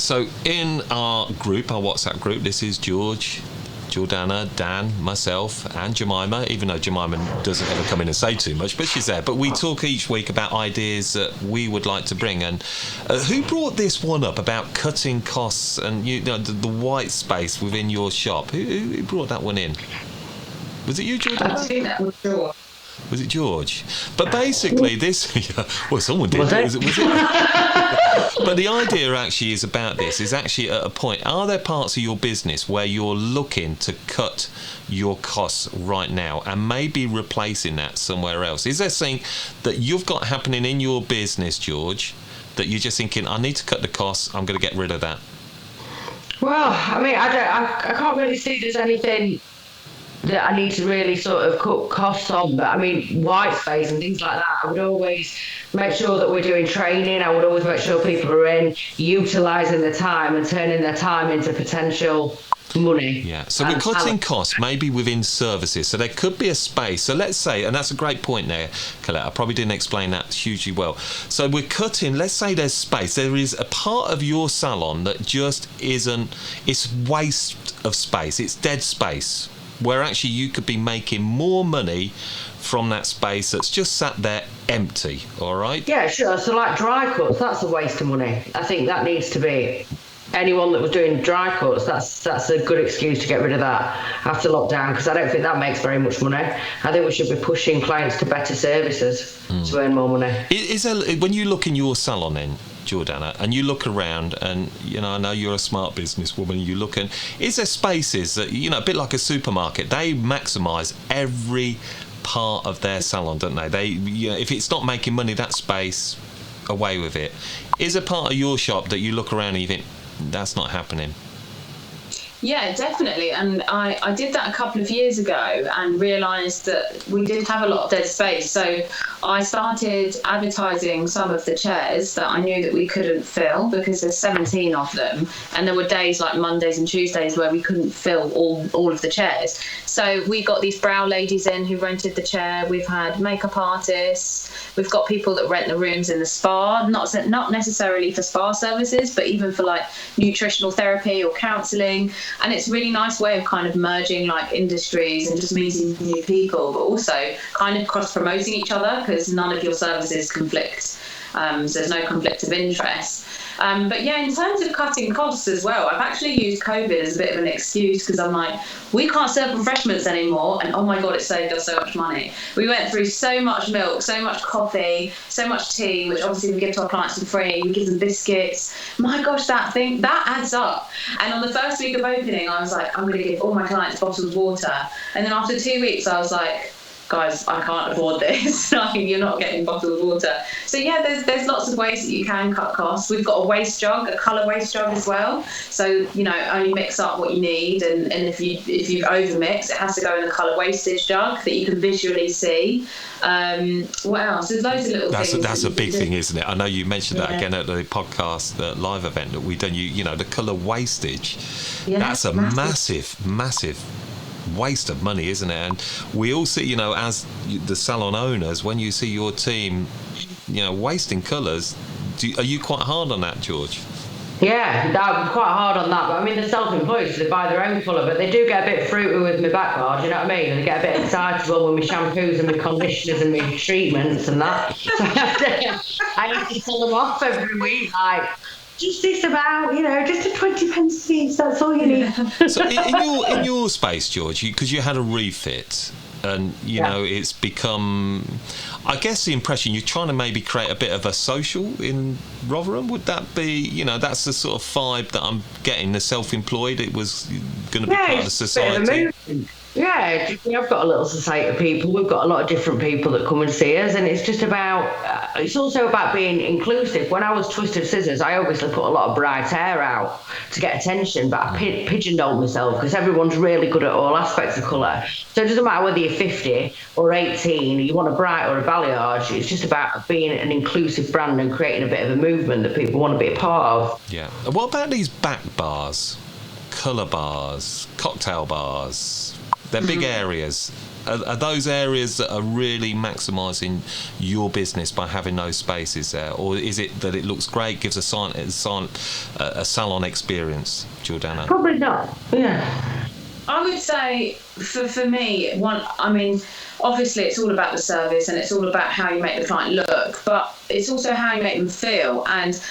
So in our WhatsApp group, this is George, Jordana, Dan, myself, and Jemima, even though Jemima doesn't ever come in and say too much, but she's there. But we talk each week about ideas that we would like to bring. And who brought this one up about cutting costs and the white space within your shop? Who brought that one in? Was it you, Jordana? I think that was George. Was it George? But basically this... well, someone did. Was it? But the idea actually is about this, is actually at a point, are there parts of your business where you're looking to cut your costs right now and maybe replacing that somewhere else? Is there something that you've got happening in your business, George, that you're just thinking, I need to cut the costs, I'm going to get rid of that? Well, I mean, I can't really see there's anything that I need to really sort of cut costs on, but I mean, white space and things like that, I would always make sure that we're doing training. I would always make sure people are utilising the time and turning their time into potential money. Yeah, so we're cutting costs maybe within services, so there could be a space. So let's say, and that's a great point there, Collette, I probably didn't explain that hugely well. So we're cutting, let's say there's space, there is a part of your salon that just isn't, it's waste of space, it's dead space, where actually you could be making more money from that space that's just sat there empty, all right? Yeah, sure. So like dry cuts, that's a waste of money. I think that needs to be, anyone that was doing dry cuts, that's a good excuse to get rid of that after lockdown, because I don't think that makes very much money. I think we should be pushing clients to better services to earn more money. Is there, when you look in your salon then, Jordana, and you look around, and I know you're a smart businesswoman, you look, and is there spaces that, a bit like a supermarket, they maximise every part of their salon, don't they? They, if it's not making money, that space, away with it. Is there part of your shop that you look around and you think, that's not happening? Yeah, definitely. And I did that a couple of years ago and realised that we did have a lot of dead space. So I started advertising some of the chairs that I knew that we couldn't fill, because there's 17 of them. And there were days like Mondays and Tuesdays where we couldn't fill all of the chairs. So we got these brow ladies in who rented the chair. We've had makeup artists. We've got people that rent the rooms in the spa, not necessarily for spa services, but even for like nutritional therapy or counselling. And it's a really nice way of kind of merging like industries and just meeting new people, but also kind of cross-promoting each other, because none of your services conflict. So there's no conflict of interest. But yeah, in terms of cutting costs as well, I've actually used COVID as a bit of an excuse, because I'm like, we can't serve refreshments anymore, and oh my god, it saved us so much money. We went through so much milk, so much coffee, so much tea, which obviously we give to our clients for free. We give them biscuits. My gosh, that adds up. And on the first week of opening, I was like, I'm going to give all my clients bottled water. And then after 2 weeks, I was like, guys, I can't afford this. Like, you're not getting bottled water. So yeah, there's lots of ways that you can cut costs. We've got a waste jug, a colour waste jug as well. So only mix up what you need, and if you over mix, it has to go in the colour wastage jug that you can visually see. What else? There's loads of little things. That's a big thing, isn't it? I know you mentioned that again at the podcast live event that we done. The colour wastage. Yeah, that's a massive waste of money, isn't it? And we all see, as the salon owners, when you see your team, wasting colours, are you quite hard on that, George? Yeah, I'm quite hard on that, but I mean, they're self-employed, so they buy their own colour, but they do get a bit fruity with my backboard, you know what I mean? And they get a bit excitable with my shampoos and my conditioners and my treatments and that. So I have to pull them off every week, like, just this about, just a 20p piece, that's all you need. So in your space, George, because you had a refit, and it's become, I guess the impression you're trying to maybe create a bit of a social in Rotherham. Would that be, that's the sort of vibe that I'm getting, the self-employed, it was going to be part of the society? Yeah, I've got a little society of people. We've got a lot of different people that come and see us, and it's just about, it's also about being inclusive. When I was Twisted Scissors, I obviously put a lot of bright hair out to get attention, but I pigeonholed myself because everyone's really good at all aspects of colour. So it doesn't matter whether you're 50 or 18, you want a bright or a balayage. It's just about being an inclusive brand and creating a bit of a movement that people want to be a part of. Yeah. What about these back bars, colour bars, cocktail bars? They're big areas. Are those areas that are really maximising your business by having those spaces there, or is it that it looks great, gives a salon experience, Jordana? Probably not. Yeah. I would say for me, obviously it's all about the service and it's all about how you make the client look, but it's also how you make them feel. And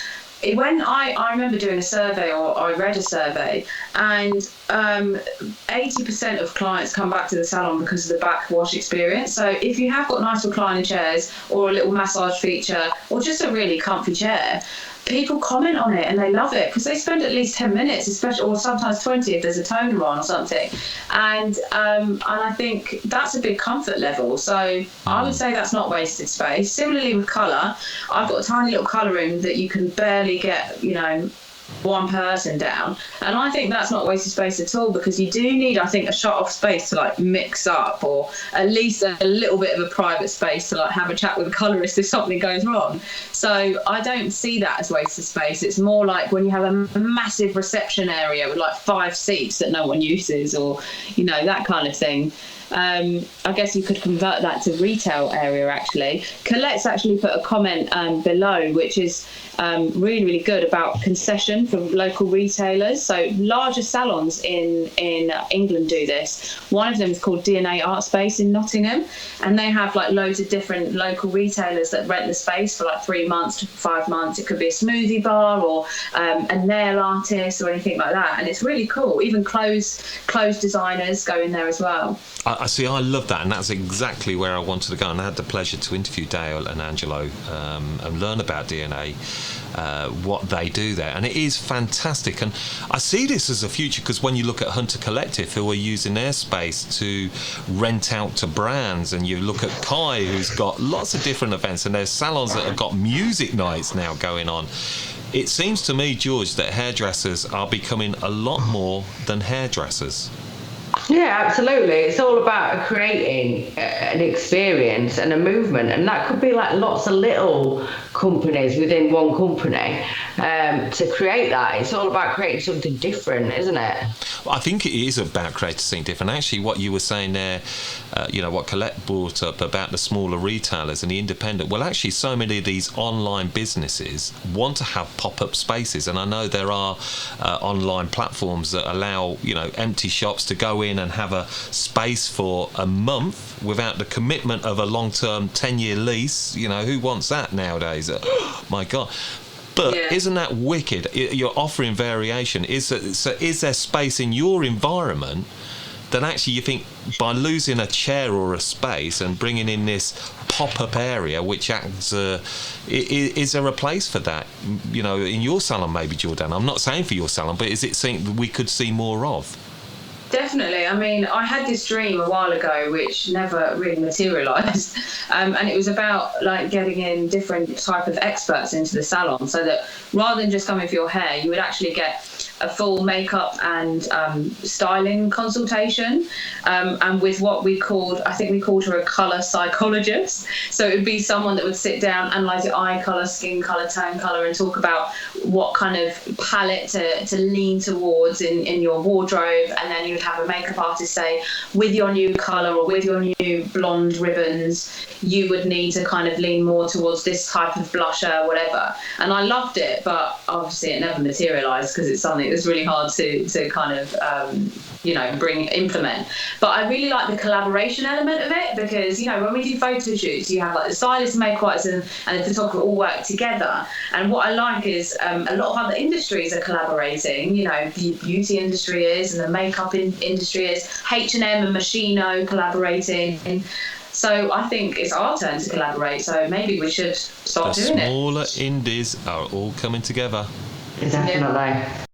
when I remember doing a survey, or I read a survey, and 80% of clients come back to the salon because of the back wash experience. So if you have got nice recliner chairs or a little massage feature or just a really comfy chair, people comment on it and they love it because they spend at least 10 minutes, especially, or sometimes 20 if there's a toner on or something. And I think that's a big comfort level. So I would say that's not wasted space. Similarly with colour, I've got a tiny little colour room that you can barely get, one person down, and I think that's not wasted space at all, because you do need, I think, a shut off space to like mix up, or at least a little bit of a private space to like have a chat with a colourist if something goes wrong. So I don't see that as wasted space. It's more like when you have a massive reception area with like 5 seats that no one uses, or that kind of thing. I guess you could convert that to retail area. Actually, Colette's actually put a comment below, which is really, really good, about concession for local retailers. So larger salons in England do this. One of them is called DNA Art Space in Nottingham, and they have like loads of different local retailers that rent the space for like 3 months to 5 months. It could be a smoothie bar or a nail artist or anything like that, and it's really cool. Even clothes designers go in there as well. I see. I love that, and that's exactly where I wanted to go. And I had the pleasure to interview Dale and Angelo and learn about DNA, what they do there, and it is fantastic. And I see this as a future, because when you look at Hunter Collective, who are using their space to rent out to brands, and you look at Kai, who's got lots of different events, and there's salons that have got music nights now going on. It seems to me, George, that hairdressers are becoming a lot more than hairdressers. Yeah, absolutely. It's all about creating an experience and a movement, and that could be like lots of little companies within one company to create that. It's all about creating something different, isn't it? Well, I think it is about creating something different. Actually, what you were saying there, what Collette brought up about the smaller retailers and the independent, well, actually, so many of these online businesses want to have pop-up spaces, and I know there are online platforms that allow, empty shops to go in and have a space for a month without the commitment of a long-term 10-year lease. Who wants that nowadays? My God. But Isn't that wicked? You're offering variation. Is there space in your environment that actually you think, by losing a chair or a space and bringing in this pop-up area, which acts, is there a place for that? In your salon, maybe, Jordan. I'm not saying for your salon, but is it something that we could see more of? Definitely. I had this dream a while ago which never really materialised, and it was about like getting in different type of experts into the salon, so that rather than just coming for your hair, you would actually get a full makeup and styling consultation, and with what we called her a colour psychologist. So it would be someone that would sit down, analyse your eye colour, skin colour, tone colour, and talk about what kind of palette to lean towards in your wardrobe. And then you would have a makeup artist say, with your new colour or with your new blonde ribbons, you would need to kind of lean more towards this type of blusher, whatever. And I loved it, but obviously it never materialised, because it's something that's really hard to kind of implement. But I really like the collaboration element of it, because when we do photo shoots, you have like the stylist, makeup artist, and the photographer all work together. And what I like is a lot of other industries are collaborating. The beauty industry is, and the makeup industry is. H&M and Moschino collaborating. So I think it's our turn to collaborate. So maybe we should start doing it. The smaller indies are all coming together. Definitely.